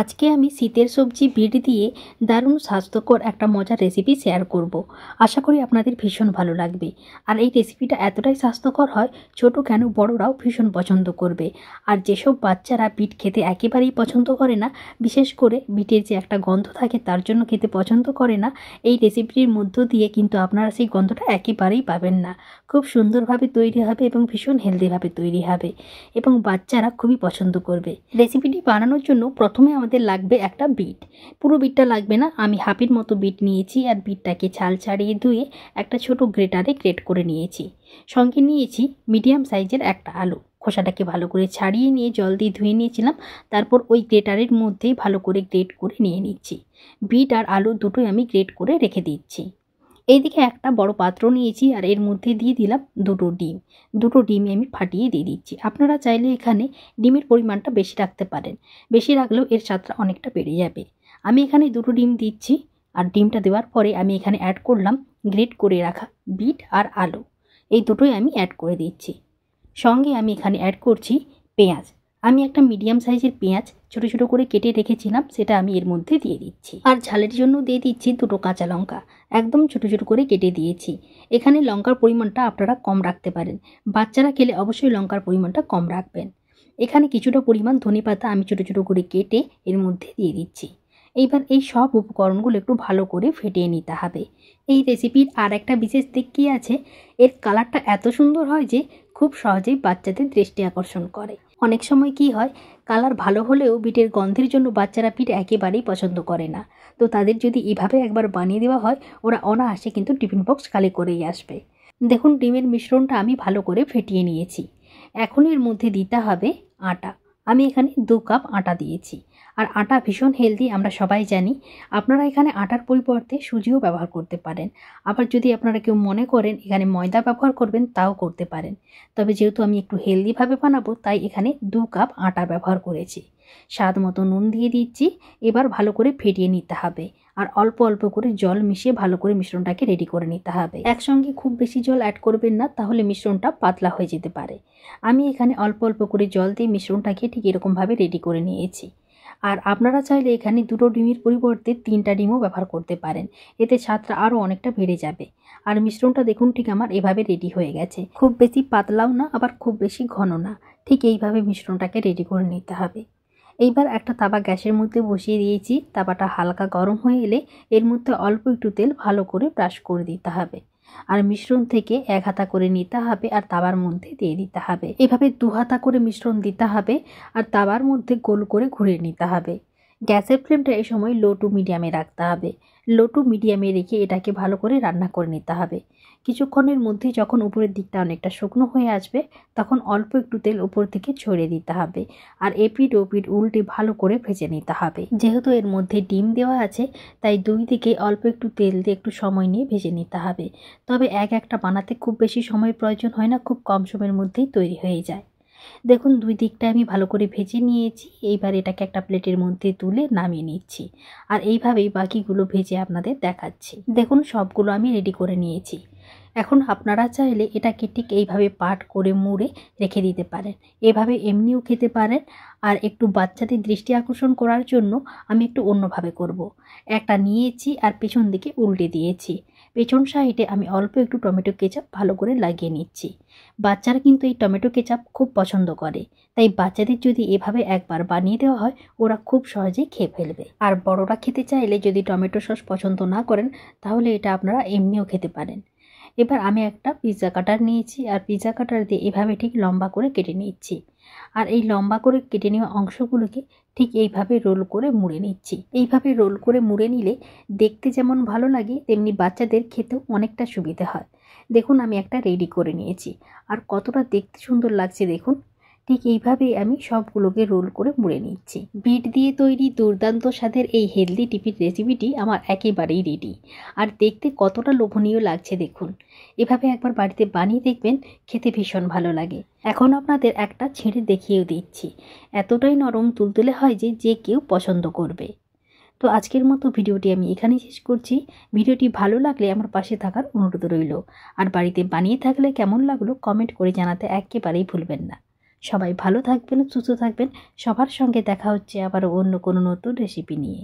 আজকে আমি শীতের সবজি বিট দিয়ে দারুণ স্বাস্থ্যকর একটা মজার রেসিপি শেয়ার করব। আশা করি আপনাদের ভীষণ ভালো লাগবে। আর এই রেসিপিটা এতটাই স্বাস্থ্যকর হয়, ছোট কেন বড়রাও ভীষণ পছন্দ করবে। আর যেসব বাচ্চারা বিট খেতে একেবারেই পছন্দ করে না, বিশেষ করে বিটের যে একটা গন্ধ থাকে তার জন্য খেতে পছন্দ করে না, এই রেসিপিটির মধ্য দিয়ে কিন্তু আপনারা সেই গন্ধটা একেবারেই পাবেন না। খুব সুন্দরভাবে তৈরি হবে এবং ভীষণ হেলদিভাবে তৈরি হবে এবং বাচ্চারা খুবই পছন্দ করবে। রেসিপিটি বানানোর জন্য প্রথমে আমাদের লাগবে একটা বিট। পুরো বিটটা লাগবে না, আমি হাফের মতো বিট নিয়েছি আর বিটটাকে ছাল ছাড়িয়ে ধুয়ে একটা ছোট গ্রেটারে গ্রেট করে নিয়েছি। সঙ্গে নিয়েছি মিডিয়াম সাইজের একটা আলু, খোসাটাকে ভালো করে ছাড়িয়ে নিয়ে জল দিয়ে ধুয়ে নিয়েছিলাম। তারপর ওই গ্রেটারের মধ্যেই ভালো করে গ্রেট করে নিয়ে নিচ্ছি। বিট আর আলু দুটোই আমি গ্রেট করে রেখে দিচ্ছি। এইদিকে একটা বড় পাত্র নিয়েছি আর এর মধ্যে দিয়ে দিলাম দুটো ডিম আমি ফাটিয়ে দিয়ে দিচ্ছি। আপনারা চাইলে এখানে ডিমের পরিমাণটা বেশি রাখতে পারেন, বেশি রাখলেও এর স্বাদটা অনেকটা বেড়ে যাবে। আমি এখানে দুটো ডিম দিচ্ছি আর ডিমটা দেওয়ার পরে আমি এখানে অ্যাড করলাম গ্রেট করে রাখা বিট আর আলু, এই দুটোই আমি অ্যাড করে দিচ্ছি। সঙ্গে আমি এখানে অ্যাড করছি পেঁয়াজ। আমি একটা মিডিয়াম সাইজের পেঁয়াজ ছোট ছোট করে কেটে রেখেছিলাম, সেটা আমি এর মধ্যে দিয়ে দিচ্ছি। আর ঝালের জন্য দিয়ে দিচ্ছি দুটো কাঁচা লঙ্কা, একদম ছোট ছোট করে কেটে দিয়েছি। এখানে লঙ্কার পরিমাণটা আপনারা কম রাখতে পারেন, বাচ্চারা খেলে অবশ্যই লঙ্কার পরিমাণটা কম রাখবেন। এখানে কিছুটা পরিমাণ ধনেপাতা আমি ছোট ছোট করে কেটে এর মধ্যে দিয়ে দিচ্ছি। এইবার এই সব উপকরণগুলো একটু ভালো করে ফেটিয়ে নিতে হবে। এই রেসিপির আর একটা বিশেষ দিক কী আছে, এর কালারটা এত সুন্দর হয় যে খুব সহজেই বাচ্চাদের দৃষ্টি আকর্ষণ করে। অনেক সময় কি হয়, কালার ভালো হলেও বিটের গন্ধের জন্য বাচ্চারা বিট একেবারেই পছন্দ করে না। তো তাদের যদি এভাবে একবার বানিয়ে দেওয়া হয়, ওরা অনায়াসে কিন্তু টিফিন বক্স খালি করেই আসবে। দেখুন, ডিমের মিশ্রণটা আমি ভালো করে ফেটিয়ে নিয়েছি। এখন এর মধ্যে দিতে হবে আটা। আমি এখানে 2 কাপ আটা দিয়েছি। আর আটা ভীষণ হেলদি, আমরা সবাই জানি। আপনারা এখানে আটার পরিবর্তে সুজিও ব্যবহার করতে পারেন। আবার যদি আপনারা কেউ মনে করেন এখানে ময়দা ব্যবহার করবেন, তাও করতে পারেন। তবে যেহেতু আমি একটু হেলদিভাবে বানাবো, তাই এখানে 2 কাপ আটা ব্যবহার করেছি। স্বাদ মতো নুন দিয়ে দিচ্ছি। এবার ভালো করে ফেটিয়ে নিতে হবে আর অল্প অল্প করে জল মিশিয়ে ভালো করে মিশ্রণটাকে রেডি করে নিতে হবে। একসঙ্গে খুব বেশি জল অ্যাড করবেন না, তাহলে মিশ্রণটা পাতলা হয়ে যেতে পারে। আমি এখানে অল্প অল্প করে জল দিয়ে মিশ্রণটাকে ঠিক এরকমভাবে রেডি করে নিয়েছি। আর আপনারা চাইলে এখানে 2টো ডিমের পরিবর্তে 3টা ডিমও ব্যবহার করতে পারেন, এতে স্বাদটা আরও অনেকটা বেড়ে যাবে। আর মিশ্রণটা দেখুন ঠিক আমার এভাবে রেডি হয়ে গেছে। খুব বেশি পাতলাও না, আবার খুব বেশি ঘন না, ঠিক এইভাবে মিশ্রণটাকে রেডি করে নিতে হবে। এইবার একটা তাওয়া গ্যাসের মধ্যে বসিয়ে দিয়েছি। তাওয়াটা হালকা গরম হয়ে এলে এর মধ্যে অল্প একটু তেল ভালো করে ব্রাশ করে দিতে হবে। আর মিশ্রণ থেকে 1 হাতা করে নিতে হবে আর তাওয়ার মধ্যে দিয়ে দিতে হবে। এভাবে 2 হাতা করে মিশ্রণ দিতে হবে আর তাওয়ার মধ্যে গোল করে ঘুরিয়ে নিতে হবে। গ্যাসের ফ্লেমটা এই সময় লো টু মিডিয়ামে রাখতে হবে। লো টু মিডিয়ামে রেখে এটাকে ভালো করে রান্না করে নিতে হবে। কিছুক্ষণের মধ্যে যখন উপরের দিকটা অনেকটা শুকনো হয়ে আসবে, তখন অল্প একটু তেল উপর থেকে ছড়িয়ে দিতে হবে আর এপিঠ ওপিঠ উল্টে ভালো করে ভেজে নিতে হবে। যেহেতু এর মধ্যে ডিম দেওয়া আছে, তাই দুই দিকে অল্প একটু তেল দিয়ে একটু সময় নিয়ে ভেজে নিতে হবে। তবে একটা বানাতে খুব বেশি সময়ের প্রয়োজন হয় না, খুব কম সময়ের মধ্যেই তৈরি হয়ে যায়। দেখুন, 2 দিকটা আমি ভালো করে ভেজে নিয়েছি। এইবার এটাকে একটা প্লেটের মধ্যে তুলে নামিয়ে নিচ্ছি আর এইভাবেই বাকিগুলো ভেজে আপনাদের দেখাচ্ছি। দেখুন, সবগুলো আমি রেডি করে নিয়েছি। এখন আপনারা চাইলে এটাকে ঠিক এইভাবে পাট করে মুড়ে রেখে দিতে পারেন। এভাবে এমনিও খেতে পারেন। আর একটু বাচ্চাদের দৃষ্টি আকর্ষণ করার জন্য আমি একটু অন্যভাবে করব। একটা নিয়েছি আর পেছন দিকে উল্টে দিয়েছি। পেছন সাইডে আমি অল্প একটু টমেটো কেচাপ ভালো করে লাগিয়ে নিচ্ছি। বাচ্চারা কিন্তু এই টমেটো কেচাপ খুব পছন্দ করে, তাই বাচ্চাদের যদি এভাবে একবার বানিয়ে দেওয়া হয়, ওরা খুব সহজেই খেয়ে ফেলবে। আর বড়রা খেতে চাইলে যদি টমেটো সস পছন্দ না করেন, তাহলে এটা আপনারা এমনিও খেতে পারেন। এবার আমি একটা পিৎজা কাটার নিয়েছি আর পিৎজা কাটার দিয়ে এভাবে ঠিক লম্বা করে কেটে নিচ্ছি। আর এই লম্বা করে কেটে নেওয়া অংশগুলোকে ঠিক এইভাবে রোল করে মুড়ে নিচ্ছি। এইভাবে রোল করে মুড়ে নিলে দেখতে যেমন ভালো লাগে, তেমনি বাচ্চাদের খেতেও অনেকটা সুবিধে হয়। দেখুন, আমি একটা রেডি করে নিয়েছি আর কতটা দেখতে সুন্দর লাগছে দেখুন। ঠিক এইভাবেই আমি সবগুলোকে রোল করে মুড়ে নিচ্ছি। বিট দিয়ে তৈরি দুর্দান্ত স্বাদের এই হেলদি টিফিন রেসিপিটি আমার একেবারেই রেডি। আর দেখতে কতটা লোভনীয় লাগছে দেখুন। এভাবে একবার বাড়িতে বানিয়ে দেখবেন, খেতে ভীষণ ভালো লাগে। এখন আপনাদের একটা ছেড়ে দেখিয়েও দিচ্ছি। এতটাই নরম তুলতুলে হয় যে যে কেউ পছন্দ করবে। তো আজকের মতো ভিডিওটি আমি এখানেই শেষ করছি। ভিডিওটি ভালো লাগলে আমার পাশে থাকার অনুরোধ রইল। আর বাড়িতে বানিয়ে থাকলে কেমন লাগলো কমেন্ট করে জানাতে একেবারেই ভুলবেন না। সবাই ভালো থাকবেন, সুস্থ থাকবেন। সবার সঙ্গে দেখা হচ্ছে আবার অন্য কোনো নতুন রেসিপি নিয়ে।